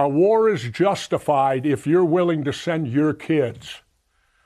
A war is justified if you're willing to send your kids.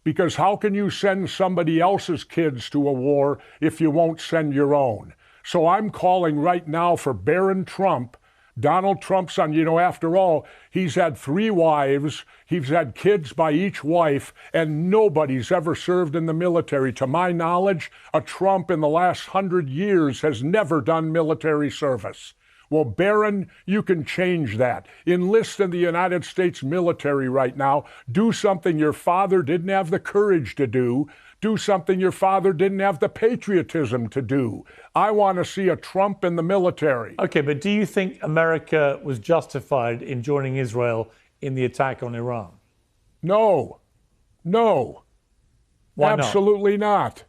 Because how can you send somebody else's kids to a war if you won't send your own? So I'm calling right now for Baron Trump. Donald Trump's on, after all, he's had 3 wives, he's had kids by each wife, and nobody's ever served in the military. To my knowledge, a Trump in the last 100 years has never done military service. Well, Baron, you can change that. Enlist in the United States military right now. Do something your father didn't have the courage to do. Do something your father didn't have the patriotism to do. I want to see a Trump in the military. Okay, but do you think America was justified in joining Israel in the attack on Iran? No. Why not? Absolutely not.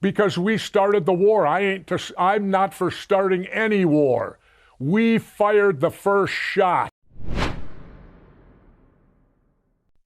Because we started the war. I'm not for starting any war. We fired the first shot.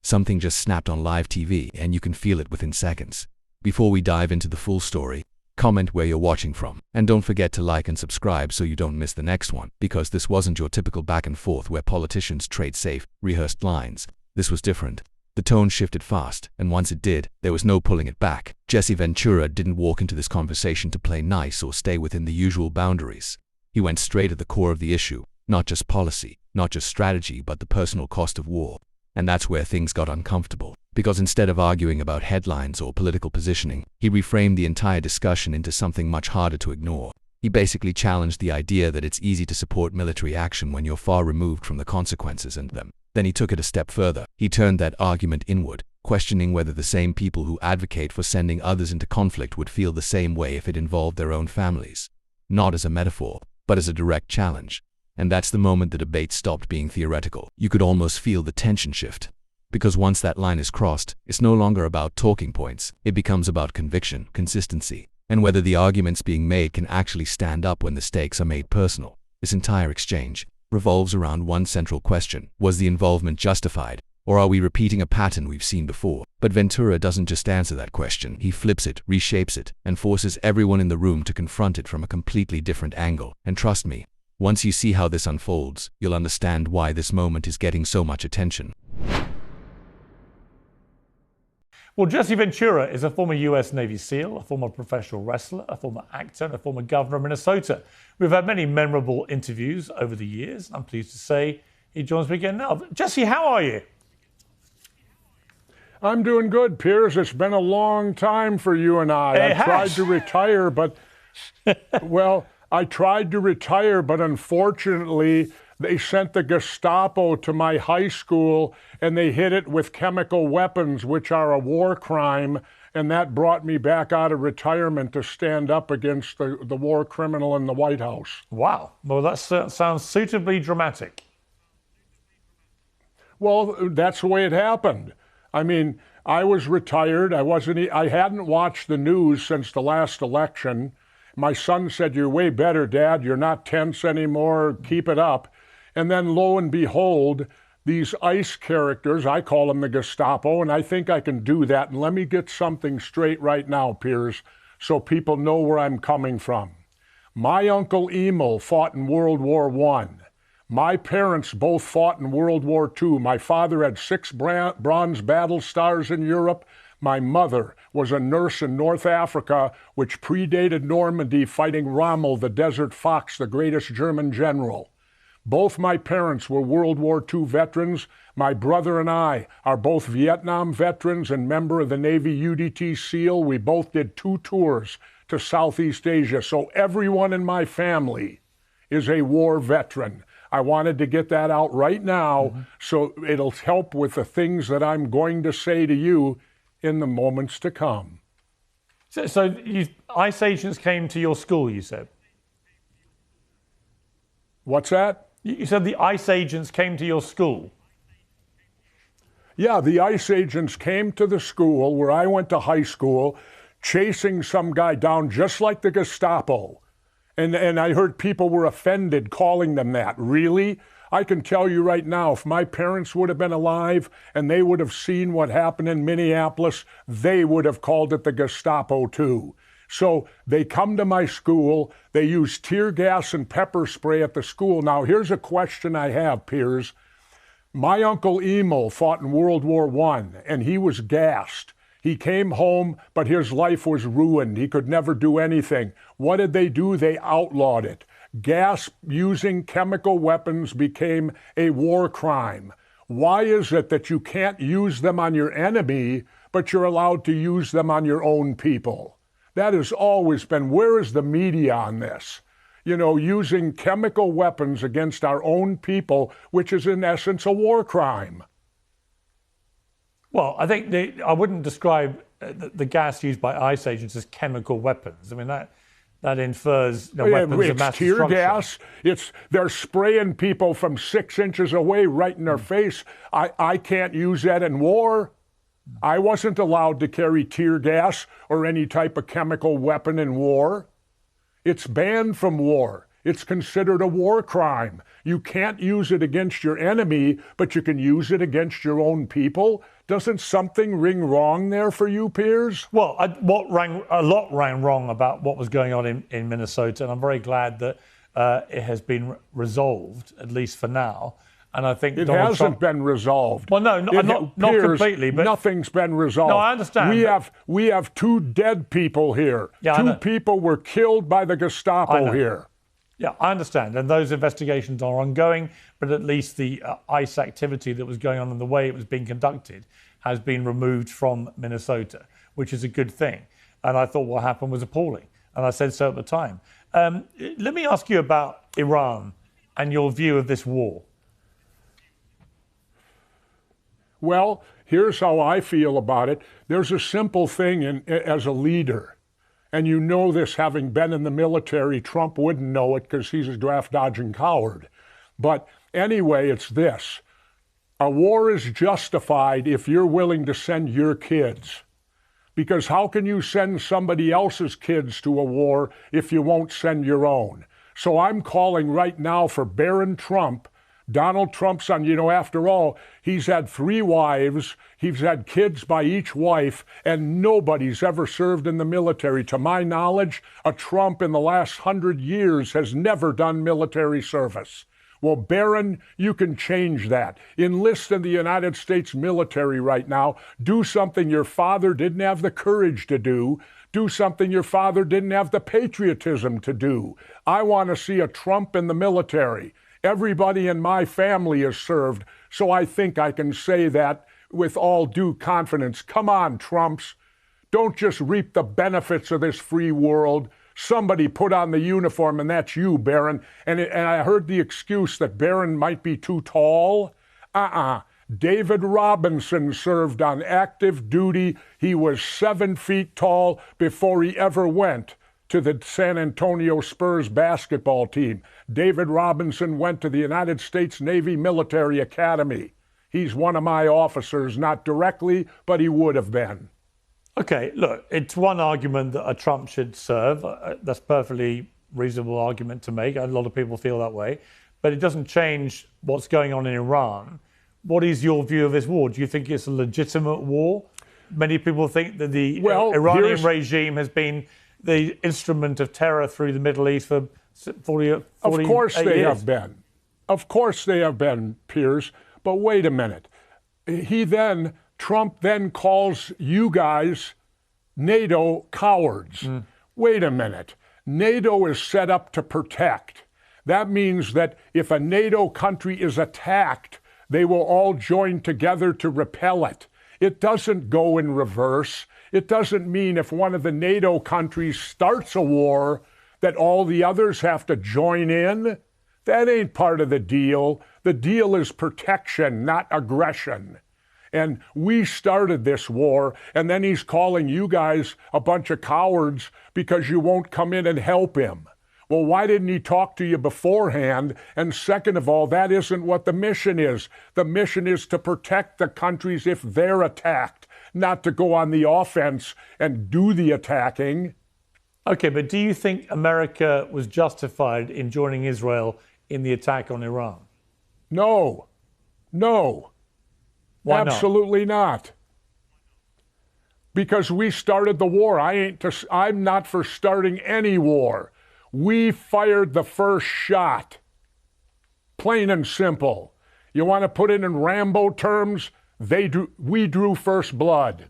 Something just snapped on live TV and you can feel it within seconds. Before we dive into the full story, comment where you're watching from. And don't forget to like and subscribe so you don't miss the next one, because this wasn't your typical back and forth where politicians trade safe, rehearsed lines. This was different. The tone shifted fast, and once it did, there was no pulling it back. Jesse Ventura didn't walk into this conversation to play nice or stay within the usual boundaries. He went straight at the core of the issue, not just policy, not just strategy, but the personal cost of war. And that's where things got uncomfortable, because instead of arguing about headlines or political positioning, he reframed the entire discussion into something much harder to ignore. He basically challenged the idea that it's easy to support military action when you're far removed from the consequences and them. Then he took it a step further. He turned that argument inward, questioning whether the same people who advocate for sending others into conflict would feel the same way if it involved their own families. Not as a metaphor, but as a direct challenge. And that's the moment the debate stopped being theoretical. You could almost feel the tension shift. Because once that line is crossed, it's no longer about talking points. It becomes about conviction, consistency, and whether the arguments being made can actually stand up when the stakes are made personal. This entire exchange revolves around one central question. Was the involvement justified, or are we repeating a pattern we've seen before? But Ventura doesn't just answer that question. He flips it, reshapes it, and forces everyone in the room to confront it from a completely different angle. And trust me, once you see how this unfolds, you'll understand why this moment is getting so much attention. Well, Jesse Ventura is a former US Navy SEAL, a former professional wrestler, a former actor, and a former governor of Minnesota. We've had many memorable interviews over the years. I'm pleased to say he joins me again now. Jesse, how are you? I'm doing good, Piers. It's been a long time for you and I. I tried to retire, but, I tried to retire, but unfortunately, they sent the Gestapo to my high school and they hit it with chemical weapons, which are a war crime. And that brought me back out of retirement to stand up against the war criminal in the White House. Wow. Well, that sounds suitably dramatic. Well, that's the way it happened. I mean, I was retired. I hadn't watched the news since the last election. My son said, "You're way better, Dad. You're not tense anymore. Keep it up." And then lo and behold, these ICE characters, I call them the Gestapo, and I think I can do that. And let me get something straight right now, Piers, so people know where I'm coming from. My Uncle Emil fought in World War I. My parents both fought in World War II. My father had 6 bronze battle stars in Europe. My mother was a nurse in North Africa, which predated Normandy, fighting Rommel, the Desert Fox, the greatest German general. Both my parents were World War II veterans. My brother and I are both Vietnam veterans and member of the Navy UDT SEAL. We both did 2 tours to Southeast Asia. So everyone in my family is a war veteran. I wanted to get that out right now, so it'll help with the things that I'm going to say to you in the moments to come. So ICE agents came to your school, you said? What's that? You said the ICE agents came to your school? Yeah, the ICE agents came to the school where I went to high school, chasing some guy down just like the Gestapo. And I heard people were offended calling them that. Really? I can tell you right now, if my parents would have been alive and they would have seen what happened in Minneapolis, they would have called it the Gestapo too. So they come to my school, they use tear gas and pepper spray at the school. Now, here's a question I have, Piers. My Uncle Emil fought in World War I, and he was gassed. He came home, but his life was ruined. He could never do anything. What did they do? They outlawed it. Gas using chemical weapons became a war crime. Why is it that you can't use them on your enemy, but you're allowed to use them on your own people? That has always been, where is the media on this? You know, using chemical weapons against our own people, which is in essence a war crime. Well, I think I wouldn't describe the gas used by ICE agents as chemical weapons. I mean, that infers weapons of mass tear destruction. gas. They're spraying people from 6 inches away right in their face. I can't use that in war. I wasn't allowed to carry tear gas or any type of chemical weapon in war. It's banned from war. It's considered a war crime. You can't use it against your enemy, but you can use it against your own people. Doesn't something ring wrong there for you, Piers? Well, a lot rang wrong about what was going on in Minnesota, and I'm very glad that it has been resolved, at least for now. And I think it Donald hasn't Trump... been resolved. Well, no, not Piers, completely, but nothing's been resolved. No, I understand. We have 2 dead people here. Yeah, 2 people were killed by the Gestapo here. Yeah, I understand. And those investigations are ongoing, but at least the ICE activity that was going on and the way it was being conducted has been removed from Minnesota, which is a good thing. And I thought what happened was appalling. And I said so at the time. Let me ask you about Iran and your view of this war. Well, here's how I feel about it. There's a simple thing as a leader. And you know this, having been in the military. Trump wouldn't know it because he's a draft-dodging coward. But anyway, it's this. A war is justified if you're willing to send your kids. Because how can you send somebody else's kids to a war if you won't send your own? So I'm calling right now for Barron Trump. Donald Trump's son, you know, after all, he's had 3 wives, he's had kids by each wife, and nobody's ever served in the military. To my knowledge, a Trump in the last 100 years has never done military service. Well, Barron, you can change that. Enlist in the United States military right now. Do something your father didn't have the courage to do. Do something your father didn't have the patriotism to do. I want to see a Trump in the military. Everybody in my family has served, so I think I can say that with all due confidence. Come on, Trumps. Don't just reap the benefits of this free world. Somebody put on the uniform, and that's you, Barron. And I heard the excuse that Barron might be too tall. David Robinson served on active duty. He was 7 feet tall before he ever went to the San Antonio Spurs basketball team. David Robinson went to the United States Navy Military Academy. He's one of my officers, not directly, but he would have been. Okay, look, it's one argument that a Trump should serve. That's a perfectly reasonable argument to make. A lot of people feel that way. But it doesn't change what's going on in Iran. What is your view of this war? Do you think it's a legitimate war? Many people think that the Iranian regime has been the instrument of terror through the Middle East for 40 years. Of course they have been. Of course they have been, Piers. But wait a minute. Trump then calls you guys NATO cowards. Wait a minute. NATO is set up to protect. That means that if a NATO country is attacked, they will all join together to repel it. It doesn't go in reverse. It doesn't mean if one of the NATO countries starts a war that all the others have to join in. That ain't part of the deal. The deal is protection, not aggression. And we started this war, and then he's calling you guys a bunch of cowards because you won't come in and help him. Well, why didn't he talk to you beforehand? And second of all, that isn't what the mission is. The mission is to protect the countries if they're attacked, not to go on the offense and do the attacking. Okay, but do you think America was justified in joining Israel in the attack on Iran? No. Why Absolutely not. Because we started the war. I'm not for starting any war. We fired the first shot. Plain and simple. You want to put it in Rambo terms? We drew first blood.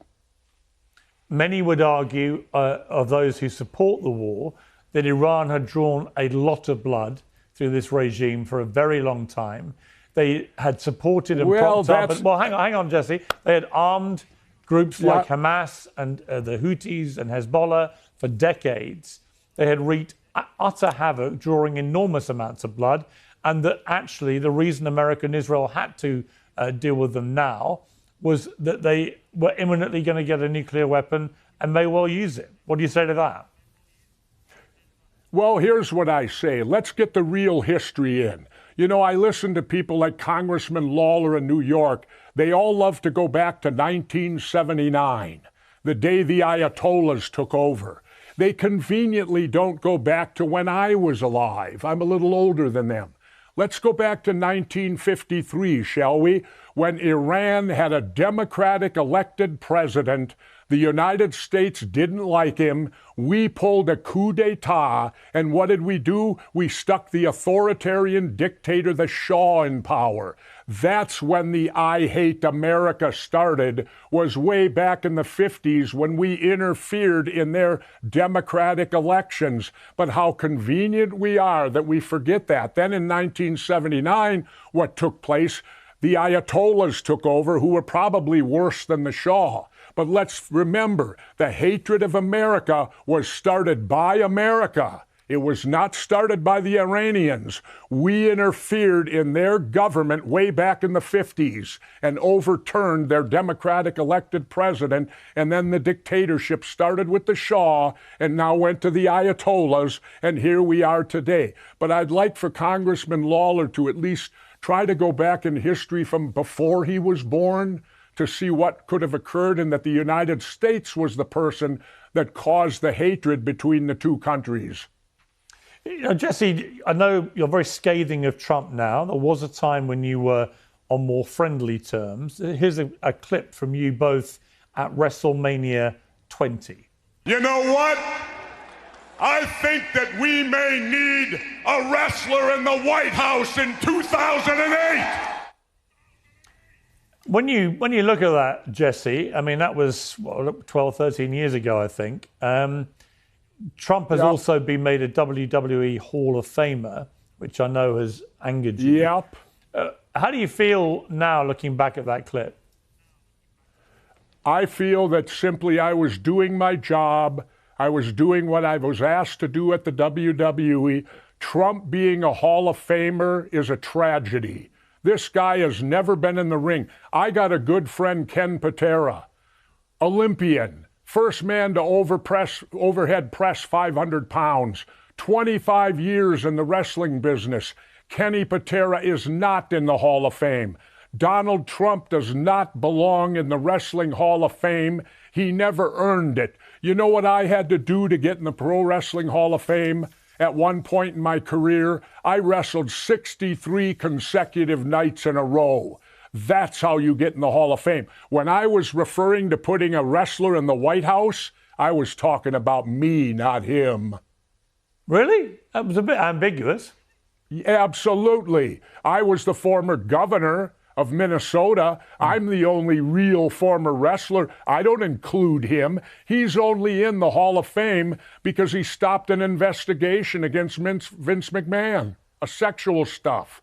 Many would argue, of those who support the war, that Iran had drawn a lot of blood through this regime for a very long time. They had supported and propped up. Well, hang on, Jesse. They had armed groups like Hamas and the Houthis and Hezbollah for decades. They had wreaked utter havoc, drawing enormous amounts of blood, and that actually the reason America and Israel had to deal with them now was that they were imminently going to get a nuclear weapon and may well use it. What do you say to that? Well, here's what I say. Let's get the real history in. You know, I listen to people like Congressman Lawler in New York. They all love to go back to 1979, the day the Ayatollahs took over. They conveniently don't go back to when I was alive. I'm a little older than them. Let's go back to 1953, shall we? When Iran had a democratic elected president. The United States didn't like him. We pulled a coup d'etat, and what did we do? We stuck the authoritarian dictator, the Shah, in power. That's when the I Hate America started, was way back in the 50s when we interfered in their democratic elections. But how convenient we are that we forget that. Then in 1979, what took place? The Ayatollahs took over, who were probably worse than the Shah. But let's remember, the hatred of America was started by America. It was not started by the Iranians. We interfered in their government way back in the 50s and overturned their democratic elected president. And then the dictatorship started with the Shah and now went to the Ayatollahs. And here we are today. But I'd like for Congressman Lawler to at least try to go back in history from before he was born to see what could have occurred, and that the United States was the person that caused the hatred between the two countries. You know, Jesse, I know you're very scathing of Trump now. There was a time when you were on more friendly terms. Here's a clip from you both at WrestleMania 20. You know what? I think that we may need a wrestler in the White House in 2008. When you look at that, Jesse, I mean, that was 12, 13 years ago, I think. Trump has also been made a WWE Hall of Famer, which I know has angered you. Yep. How do you feel now looking back at that clip? I feel that simply I was doing my job. I was doing what I was asked to do at the WWE. Trump being a Hall of Famer is a tragedy. This guy has never been in the ring. I got a good friend, Ken Patera, Olympian, first man to overhead press 500 pounds, 25 years in the wrestling business. Kenny Patera is not in the Hall of Fame. Donald Trump does not belong in the Wrestling Hall of Fame. He never earned it. You know what I had to do to get in the Pro Wrestling Hall of Fame? At one point in my career, I wrestled 63 consecutive nights in a row. That's how you get in the Hall of Fame. When I was referring to putting a wrestler in the White House, I was talking about me, not him. Really? That was a bit ambiguous. Absolutely. I was the former governor of Minnesota. I'm the only real former wrestler. I don't include him. He's only in the Hall of Fame because he stopped an investigation against Vince McMahon, a sexual stuff.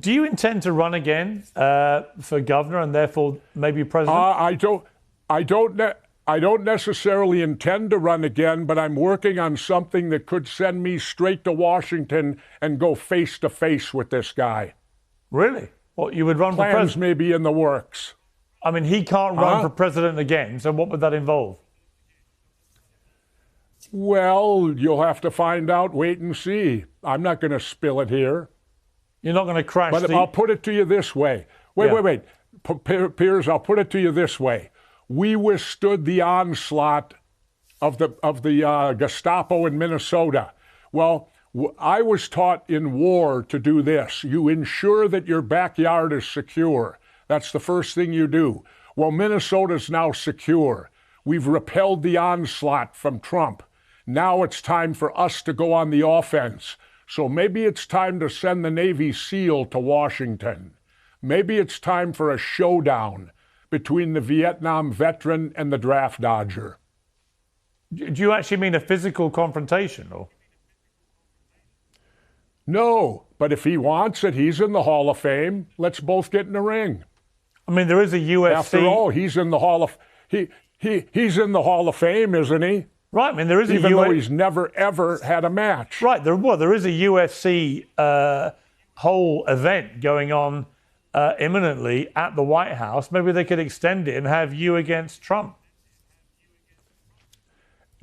Do you intend to run again for governor and therefore maybe president? I don't necessarily intend to run again, but I'm working on something that could send me straight to Washington and go face to face with this guy. Really? What, you would run for president? Plans may be in the works. I mean, he can't run for president again, so what would that involve? Well, you'll have to find out, wait and see. I'm not going to spill it here. You're not going to crash But I'll put it to you this way. Wait. Piers, I'll put it to you this way. We withstood the onslaught of the Gestapo in Minnesota. Well, I was taught in war to do this. You ensure that your backyard is secure. That's the first thing you do. Well, Minnesota's now secure. We've repelled the onslaught from Trump. Now it's time for us to go on the offense. So maybe it's time to send the Navy SEAL to Washington. Maybe it's time for a showdown between the Vietnam veteran and the draft dodger. Do you actually mean a physical confrontation? Or? No, but if he wants it, he's in the Hall of Fame. Let's both get in the ring. I mean, there is a UFC. After all, he's in the Hall of he's in the Hall of Fame, isn't he? Right. I mean, there is even though he's never ever had a match. Right. There is a UFC whole event going on imminently at the White House. Maybe they could extend it and have you against Trump.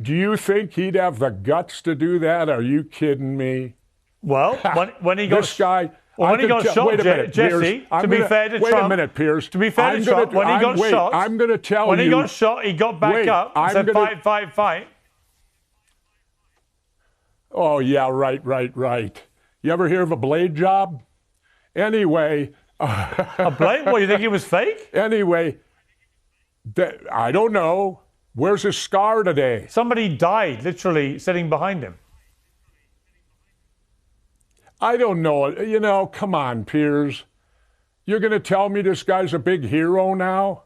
Do you think he'd have the guts to do that? Are you kidding me? Well, when he got this guy. Well, when he got shot, Jesse, to be fair to Trump. Wait a minute, Piers. To be fair to Trump, when he got shot. I'm going to tell you. When he got shot, he got back up and said, fight. Oh, yeah, right. You ever hear of a blade job? Anyway. A blade? What, you think he was fake? Anyway, I don't know. Where's his scar today? Somebody died, literally, sitting behind him. I don't know. You know, come on, Piers. You're going to tell me this guy's a big hero now?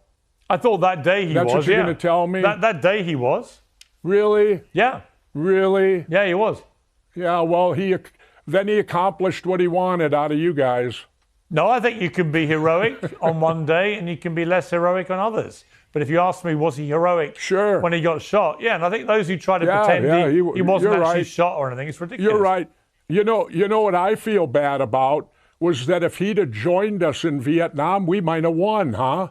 I thought that day he was. That's what you're going to tell me? That day he was. Really? Yeah. Really? Yeah, he was. Yeah, well, then he accomplished what he wanted out of you guys. No, I think you can be heroic on one day and you can be less heroic on others. But if you ask me, was he heroic when he got shot? Yeah, and I think those who try to pretend he wasn't actually shot or anything, it's ridiculous. You're right. You know what I feel bad about was that if he'd have joined us in Vietnam, we might have won, huh?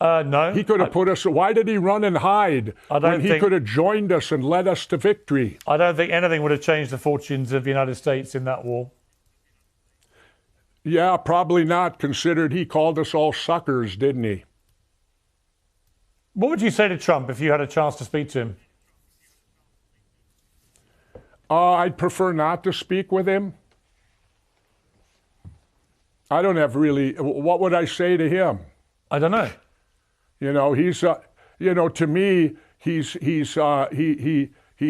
No. He could have put us. Why did he run and hide when he could have joined us and led us to victory? I don't think anything would have changed the fortunes of the United States in that war. Yeah, probably not, considered he called us all suckers, didn't he? What would you say to Trump if you had a chance to speak to him? I'd prefer not to speak with him. I don't have really. What would I say to him? I don't know. You know, he's. To me, he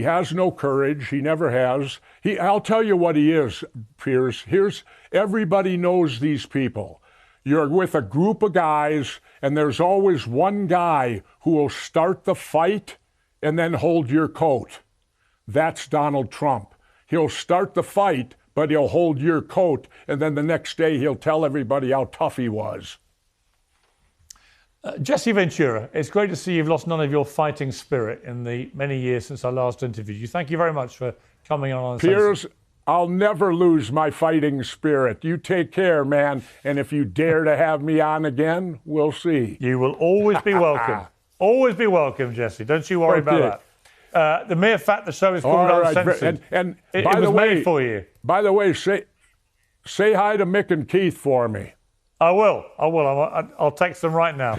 has no courage. He never has. I'll tell you what he is, Piers. Everybody knows these people. You're with a group of guys, and there's always one guy who will start the fight and then hold your coat. That's Donald Trump. He'll start the fight, but he'll hold your coat, and then the next day he'll tell everybody how tough he was. Jesse Ventura, it's great to see you've lost none of your fighting spirit in the many years since I last interviewed you. Thank you very much for coming on. Piers, I'll never lose my fighting spirit. You take care, man, and if you dare to have me on again, we'll see. You will always be welcome. Always be welcome, Jesse. Don't you worry about that. The mere fact the show is called Uncensored, and it was made for you. By the way, say hi to Mick and Keith for me. I will. I'll text them right now.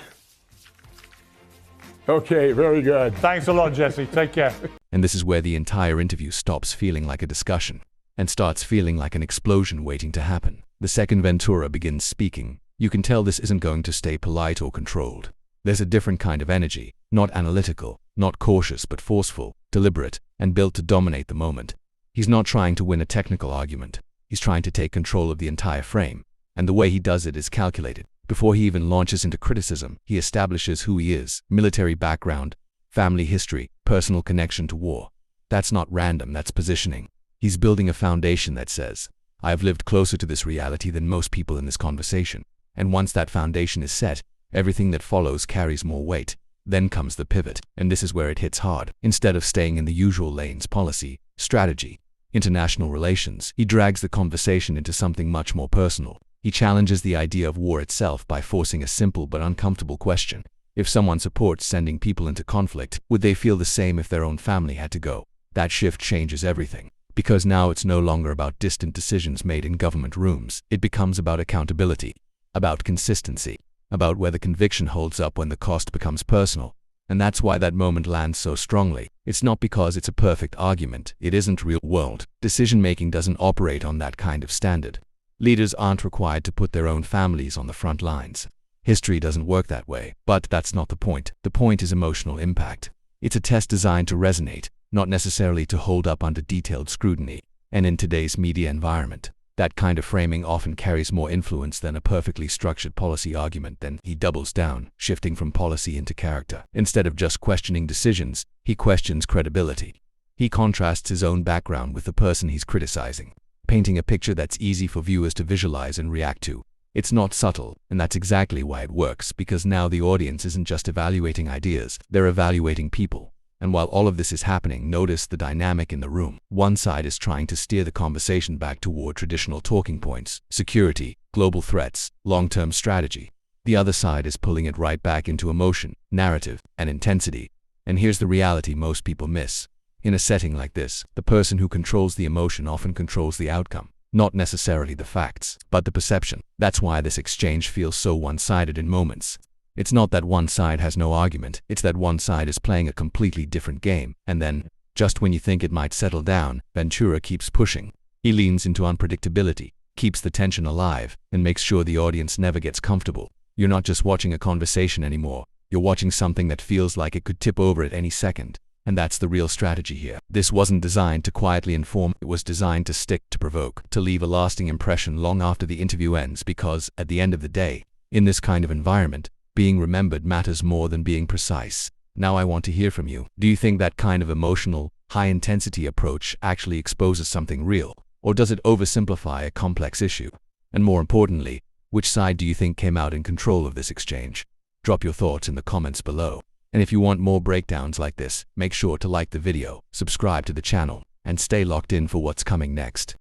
Okay, very good. Thanks a lot, Jesse. Take care. And this is where the entire interview stops feeling like a discussion and starts feeling like an explosion waiting to happen. The second Ventura begins speaking, you can tell this isn't going to stay polite or controlled. There's a different kind of energy, not analytical, not cautious but forceful, deliberate, and built to dominate the moment. He's not trying to win a technical argument. He's trying to take control of the entire frame. And the way he does it is calculated. Before he even launches into criticism, he establishes who he is, military background, family history, personal connection to war. That's not random, that's positioning. He's building a foundation that says, I've lived closer to this reality than most people in this conversation. And once that foundation is set, everything that follows carries more weight. Then comes the pivot, and this is where it hits hard. Instead of staying in the usual lanes, policy, strategy, international relations, he drags the conversation into something much more personal. He challenges the idea of war itself by forcing a simple but uncomfortable question. If someone supports sending people into conflict, would they feel the same if their own family had to go? That shift changes everything. Because now it's no longer about distant decisions made in government rooms. It becomes about accountability, about consistency, about whether conviction holds up when the cost becomes personal. And that's why that moment lands so strongly. It's not because it's a perfect argument. It isn't real world. Decision-making doesn't operate on that kind of standard. Leaders aren't required to put their own families on the front lines. History doesn't work that way, but that's not the point. The point is emotional impact. It's a test designed to resonate, not necessarily to hold up under detailed scrutiny. And in today's media environment, that kind of framing often carries more influence than a perfectly structured policy argument. Then he doubles down, shifting from policy into character. Instead of just questioning decisions, he questions credibility. He contrasts his own background with the person he's criticizing, painting a picture that's easy for viewers to visualize and react to. It's not subtle, and that's exactly why it works, because now the audience isn't just evaluating ideas, they're evaluating people. And while all of this is happening, notice the dynamic in the room. One side is trying to steer the conversation back toward traditional talking points: security, global threats, long-term strategy. The other side is pulling it right back into emotion, narrative, and intensity. And here's the reality most people miss. In a setting like this, the person who controls the emotion often controls the outcome. Not necessarily the facts, but the perception. That's why this exchange feels so one-sided in moments. It's not that one side has no argument, it's that one side is playing a completely different game. And then, just when you think it might settle down, Ventura keeps pushing. He leans into unpredictability, keeps the tension alive, and makes sure the audience never gets comfortable. You're not just watching a conversation anymore, you're watching something that feels like it could tip over at any second. And that's the real strategy here. This wasn't designed to quietly inform, it was designed to stick, to provoke, to leave a lasting impression long after the interview ends, because, at the end of the day, in this kind of environment, being remembered matters more than being precise. Now I want to hear from you. Do you think that kind of emotional, high-intensity approach actually exposes something real? Or does it oversimplify a complex issue? And more importantly, which side do you think came out in control of this exchange? Drop your thoughts in the comments below. And if you want more breakdowns like this, make sure to like the video, subscribe to the channel, and stay locked in for what's coming next.